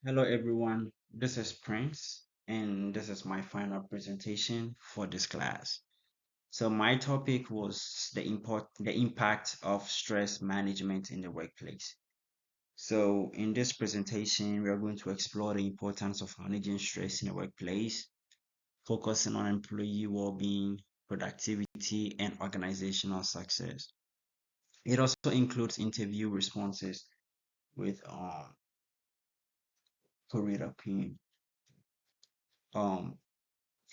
Hello everyone, this is Prince and this is my final presentation for this class. So my topic was the impact of stress management in the workplace. So in this presentation, we are going to explore the importance of managing stress in the workplace, focusing on employee well-being, productivity, and organizational success. It also includes interview responses with career opinion. Um,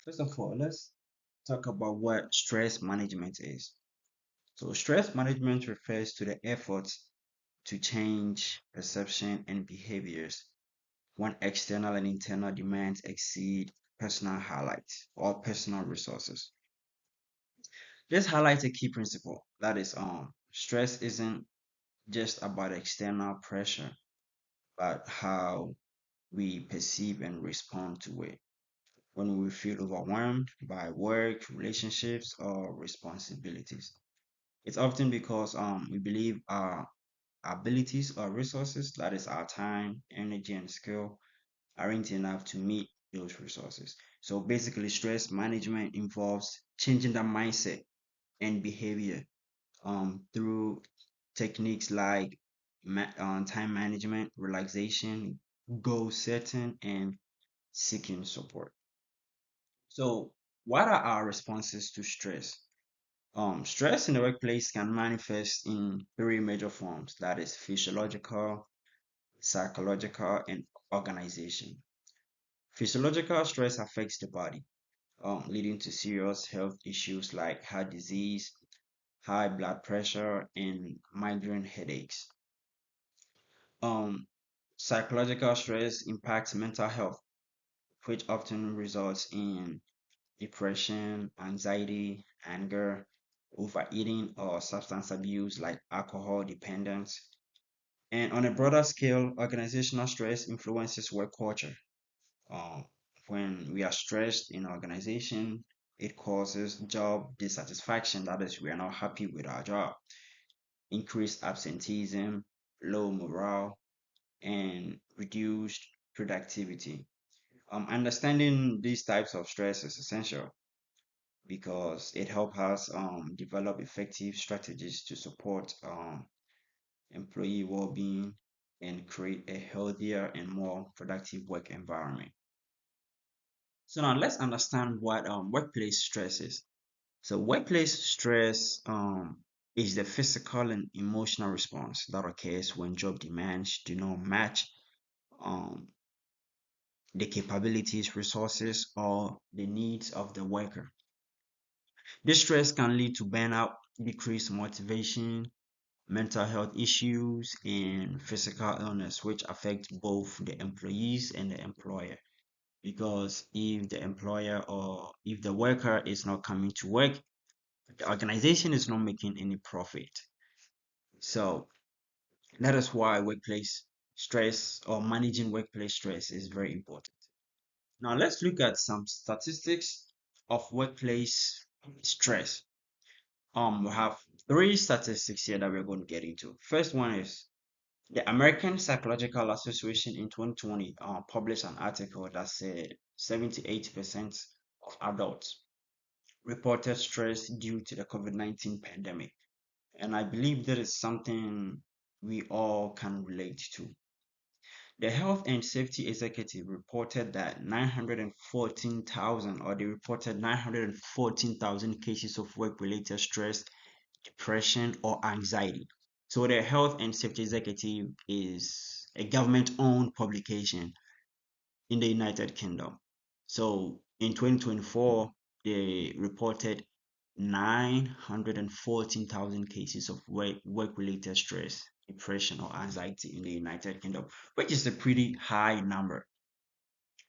First of all, let's talk about what stress management is. So, stress management refers to the efforts to change perception and behaviors when external and internal demands exceed personal highlights or personal resources. This highlights a key principle that is, stress isn't just about external pressure, but how we perceive and respond to it when we feel overwhelmed by work, relationships, or responsibilities. It's often because we believe our abilities or resources, that is our time, energy, and skill, aren't enough to meet those resources. So basically, stress management involves changing the mindset and behavior through techniques like time management, relaxation, goal setting, and seeking support. So, what are our responses to stress? Stress in the workplace can manifest in three major forms, that is physiological, psychological, and organization. Physiological stress affects the body, leading to serious health issues like heart disease, high blood pressure, and migraine headaches. Um, Psychological stress impacts mental health, which often results in depression, anxiety, anger, overeating, or substance abuse like alcohol dependence. And on a broader scale, organizational stress influences work culture. Um, when we are stressed in organization, it causes job dissatisfaction. That is, we are not happy with our job, increased absenteeism, low morale, and reduced productivity. Understanding these types of stress is essential because it helps us develop effective strategies to support employee well-being and create a healthier and more productive work environment. So now let's understand what workplace stress is. So workplace stress is the physical and emotional response that occurs when job demands do not match um, the capabilities, resources, or the needs of the worker. This stress can lead to burnout, decreased motivation, mental health issues, and physical illness, which affect both the employees and the employer. Because if the employer or if the worker is not coming to work, the organization is not making any profit. So that is why workplace stress or managing workplace stress is very important. Now let's look at some statistics of workplace stress. We have three statistics here that we're going to get into. First one is the American Psychological Association in 2020 published an article that said 78% of adults reported stress due to the COVID-19 pandemic. And I believe that is something we all can relate to. The Health and Safety Executive reported that 914,000, or they reported 914,000 cases of work-related stress, depression, or anxiety. So the Health and Safety Executive is a government-owned publication in the United Kingdom. So in 2024, they reported 914,000 cases of work-related stress, depression, or anxiety in the United Kingdom, which is a pretty high number.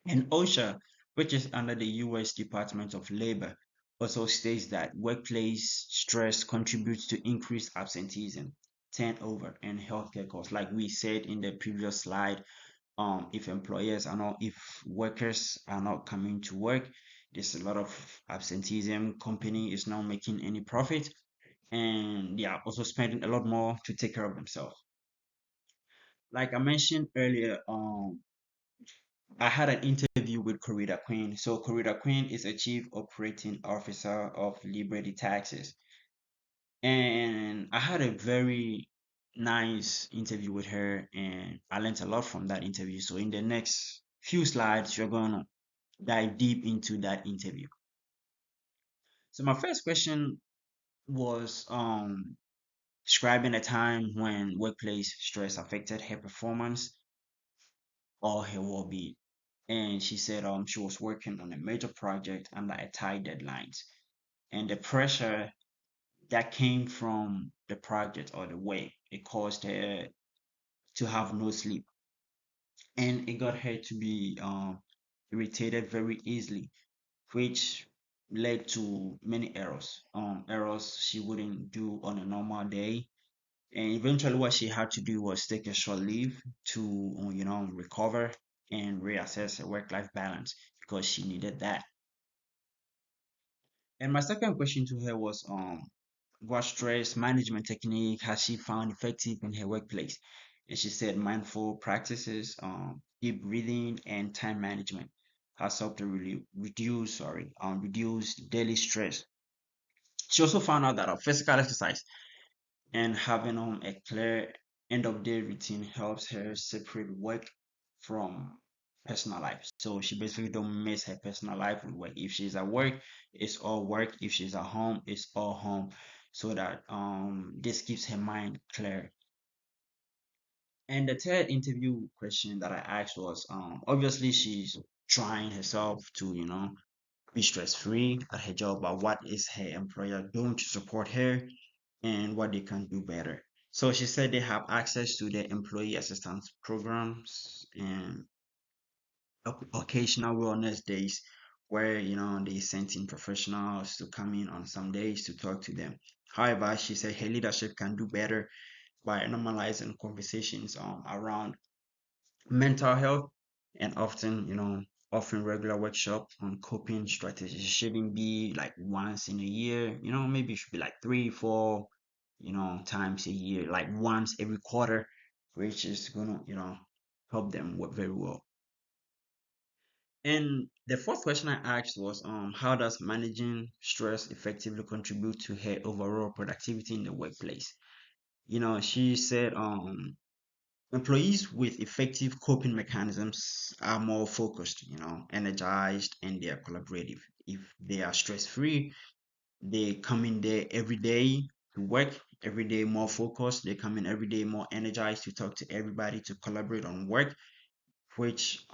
And OSHA, which is under the US Department of Labor, also states that workplace stress contributes to increased absenteeism, turnover, and healthcare costs. Like we said in the previous slide, if workers are not coming to work, there's a lot of absenteeism. Company is not making any profit, and they are also spending a lot more to take care of themselves. Like I mentioned earlier, I had an interview with Corrida Queen. So Corrida Queen is a chief operating officer of Liberty Taxes. And I had a very nice interview with her and I learned a lot from that interview. So in the next few slides, you're gonna dive deep into that interview. So my first question was describing a time when workplace stress affected her performance or her well-being. And she said she was working on a major project under a tight deadlines. And the pressure that came from the project or the work, it caused her to have no sleep. And it got her to be irritated very easily, which led to many errors she wouldn't do on a normal day. And eventually, what she had to do was take a short leave to, recover and reassess her work-life balance because she needed that. And my second question to her was, what stress management technique has she found effective in her workplace? And she said mindful practices, deep breathing, and time management has helped to really reduce daily stress. She also found out that physical exercise and having a clear end of day routine helps her separate work from personal life. So she basically don't mix her personal life with work. If she's at work, it's all work. If she's at home, it's all home. So that this keeps her mind clear. And the third interview question that I asked was obviously she's trying herself to, be stress free at her job, but what is her employer doing to support her and what they can do better? So she said they have access to the employee assistance programs and occasional wellness days where they sent in professionals to come in on some days to talk to them. However, she said her leadership can do better by normalizing conversations around mental health and often offering regular workshop on coping strategies. It shouldn't be like once in a year, maybe it should be like three, four, times a year, like once every quarter, which is gonna, help them work very well. And the fourth question I asked was, how does managing stress effectively contribute to her overall productivity in the workplace? She said, employees with effective coping mechanisms are more focused, energized, and they are collaborative. If they are stress free, they come in there every day to work, every day more focused. They come in every day more energized to talk to everybody, to collaborate on work, which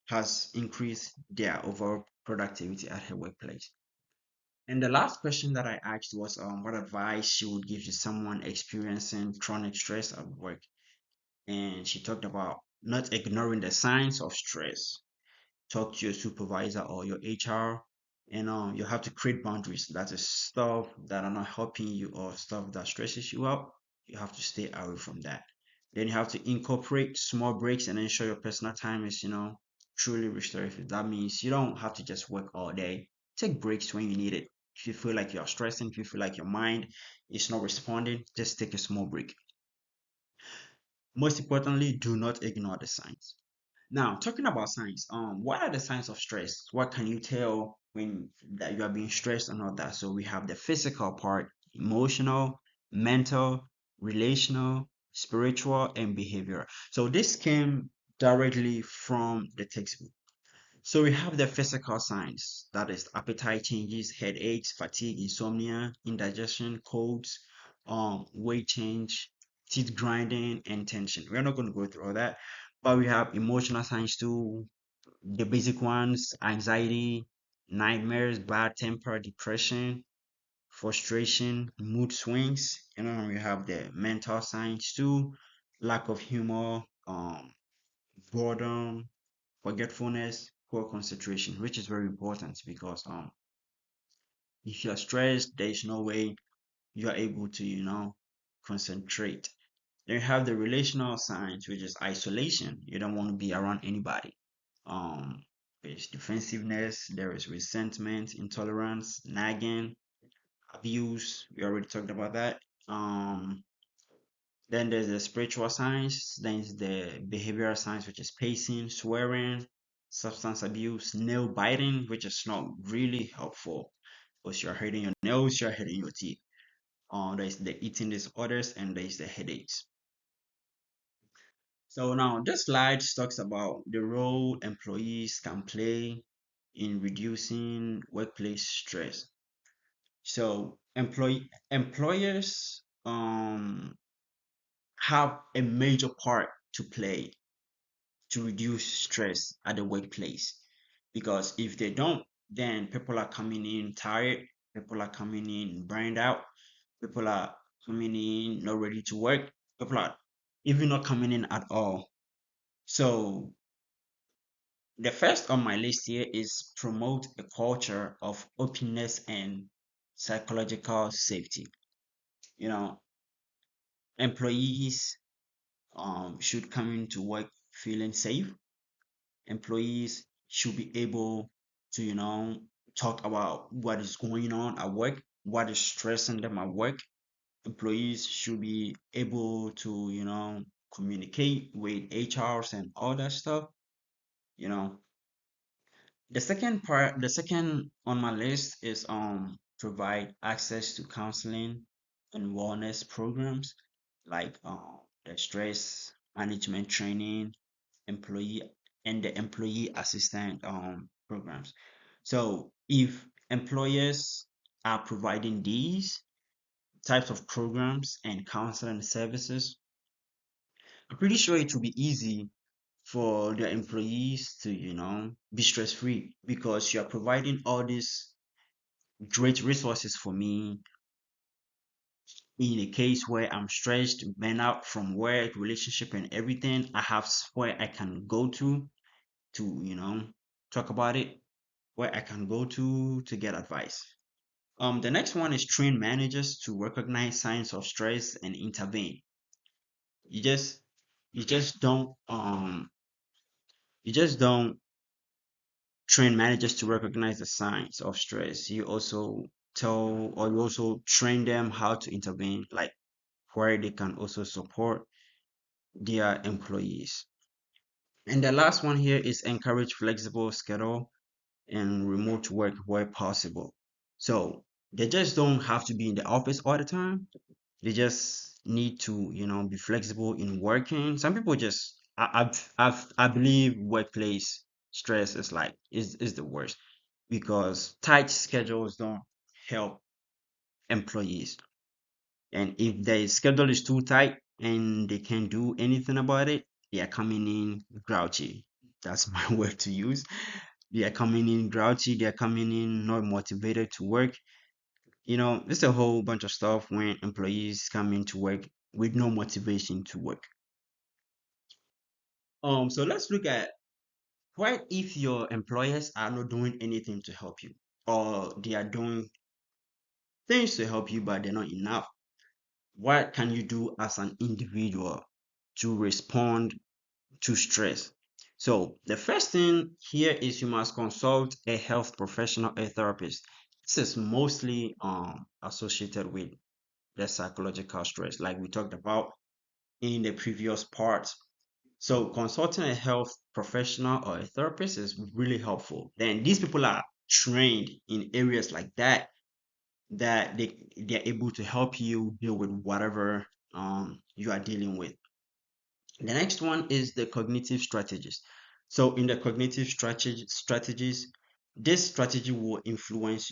has increased their overall productivity at her workplace. And the last question that I asked was what advice she would give to someone experiencing chronic stress at work. And she talked about not ignoring the signs of stress. Talk to your supervisor or your HR, and you have to create boundaries. That is stuff that are not helping you or stuff that stresses you out. You have to stay away from that. Then you have to incorporate small breaks and ensure your personal time is, truly restorative. That means you don't have to just work all day. Take breaks when you need it. If you feel like you're stressing, if you feel like your mind is not responding, just take a small break. Most importantly, do not ignore the signs. Now, talking about signs, what are the signs of stress? What can you tell when that you are being stressed and all that? So we have the physical part, emotional, mental, relational, spiritual, and behavioral. So this came directly from the textbook. So we have the physical signs, that is appetite changes, headaches, fatigue, insomnia, indigestion, colds, weight change, teeth grinding, and tension. We're not going to go through all that, but we have emotional signs too. The basic ones: anxiety, nightmares, bad temper, depression, frustration, mood swings. And then we have the mental signs too: lack of humor, boredom, forgetfulness, poor concentration, which is very important because if you're stressed, there is no way you are able to, concentrate. Then you have the relational signs, which is isolation. You don't want to be around anybody. Um, there's defensiveness, there is resentment, intolerance, nagging, abuse. We already talked about that. Then there's the spiritual science, then there's the behavioral science, which is pacing, swearing, substance abuse, nail biting, which is not really helpful because you're hurting your nails, you're hurting your teeth. There's the eating disorders, and there's the headaches. So now this slide talks about the role employees can play in reducing workplace stress. So employers have a major part to play to reduce stress at the workplace, because if they don't, then people are coming in tired, people are coming in burned out, people are coming in not ready to work, people are even not coming in at all. So the first on my list here is promote a culture of openness and psychological safety. You know, employees should come into work feeling safe. Employees should be able to, talk about what is going on at work, what is stressing them at work. Employees should be able to, communicate with HRs and all that stuff. You know, the second on my list is provide access to counseling and wellness programs like the stress management training, employee and the employee assistant programs. So if employers are providing these types of programs and counseling services, I'm pretty sure it will be easy for their employees to, be stress free, because you're providing all these great resources for me in a case where I'm stressed, burn out from work, relationship, and everything. I have where I can go to, talk about it, where I can go to get advice. The next one is train managers to recognize signs of stress and intervene. You just you just don't you just don't train managers to recognize the signs of stress. You also you also train them how to intervene, like where they can also support their employees. And the last one here is encourage flexible schedule and remote work where possible. So they just don't have to be in the office all the time. They just need to, be flexible in working. Some people just, I believe workplace stress is the worst, because tight schedules don't help employees. And if their schedule is too tight and they can't do anything about it, they are coming in grouchy. That's my word to use. They are coming in grouchy. They are coming in not motivated to work. There's a whole bunch of stuff when employees come into work with no motivation to work. So let's look at what if your employers are not doing anything to help you, or they are doing things to help you, but they're not enough. What can you do as an individual to respond to stress? So the first thing here is you must consult a health professional, a therapist. This is mostly associated with the psychological stress, like we talked about in the previous part. So consulting a health professional or a therapist is really helpful. Then these people are trained in areas like that, that they're able to help you deal with whatever you are dealing with. The next one is the cognitive strategies. So in the cognitive strategies, this strategy will influence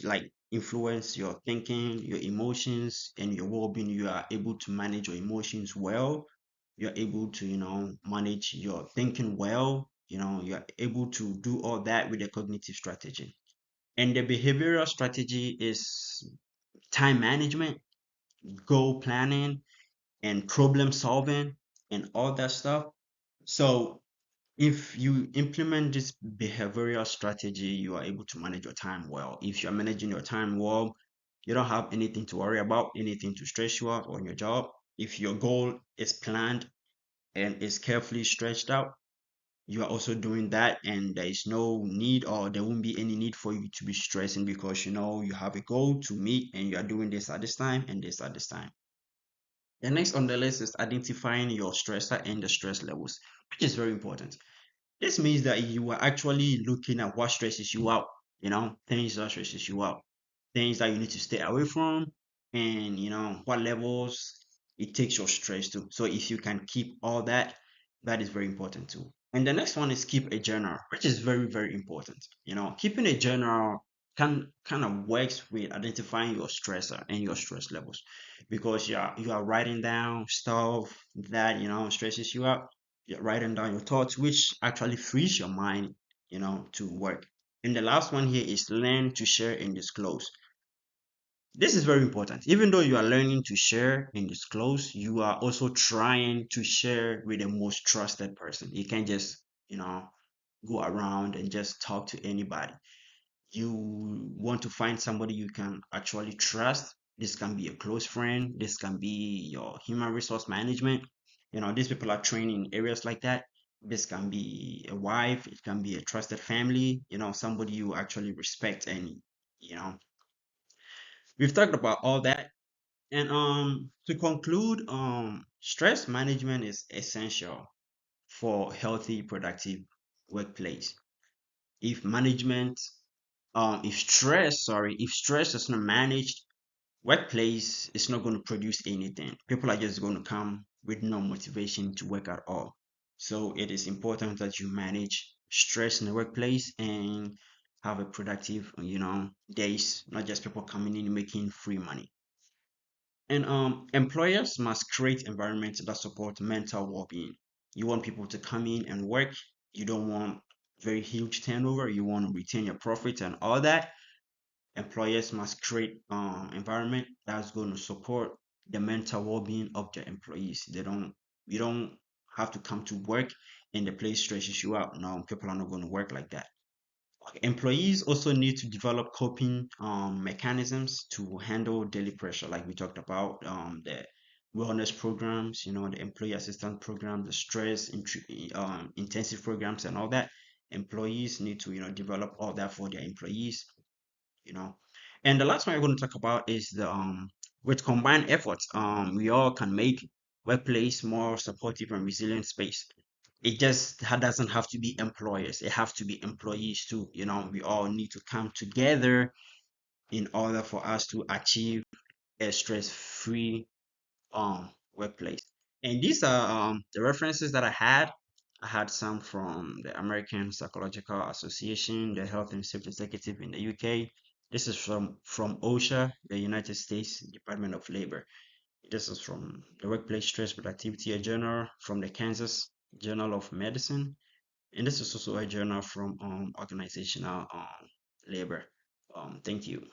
your thinking, your emotions, and your well-being. You are able to manage your emotions well. You're able to, manage your thinking well. You're able to do all that with the cognitive strategy. And the behavioral strategy is time management, goal planning, and problem solving, and all that stuff. So if you implement this behavioral strategy, you are able to manage your time well. If you're managing your time well, you don't have anything to worry about, anything to stress you out on your job. If your goal is planned and is carefully stretched out, you are also doing that, and there is no need, or there won't be any need for you to be stressing, because you have a goal to meet and you are doing this at this time and this at this time. The next on the list is identifying your stressor and the stress levels, which is very important. This means that you are actually looking at what stresses you out, things that stresses you out, things that you need to stay away from, and what levels it takes your stress to. So if you can keep all that, that is very important too. And the next one is keep a journal, which is very, very important. Keeping a journal can kind of works with identifying your stressor and your stress levels because you are writing down stuff that stresses you out. You're writing down your thoughts, which actually frees your mind, to work. And the last one here is learn to share and disclose. This is very important. Even though you are learning to share and disclose, you are also trying to share with the most trusted person. You can't just, go around and just talk to anybody. You want to find somebody you can actually trust. This can be a close friend, this can be your human resource management. These people are trained in areas like that. This can be a wife, it can be a trusted family, somebody you actually respect. And you know we've talked about all that. And to conclude, stress management is essential for healthy productive workplace. If stress is not managed, workplace is not going to produce anything. People are just going to come with no motivation to work at all. So it is important that you manage stress in the workplace and have a productive, days, not just people coming in making free money. And employers must create environments that support mental well-being. You want people to come in and work. You don't want very huge turnover. You want to retain your profits and all that. Employers must create environment that's going to support the mental well-being of their employees. You don't have to come to work and the place stresses you out. No, people are not going to work like that. Employees also need to develop coping mechanisms to handle daily pressure, like we talked about, the wellness programs, the employee assistance program, the stress intensive programs, and all that. Employees need to, develop all that for their employees, you know. And the last one we're going to talk about is the with combined efforts, we all can make workplace more supportive and resilient space. It just doesn't have to be employers, it has to be employees too. We all need to come together in order for us to achieve a stress-free workplace. And these are the references that I had some from the American Psychological Association, the Health and Safety Executive in the UK. This is from OSHA, the United States Department of Labor. This is from the Workplace Stress Productivity, a journal from the Kansas Journal of Medicine. And this is also a journal from Organizational Labor. Thank you.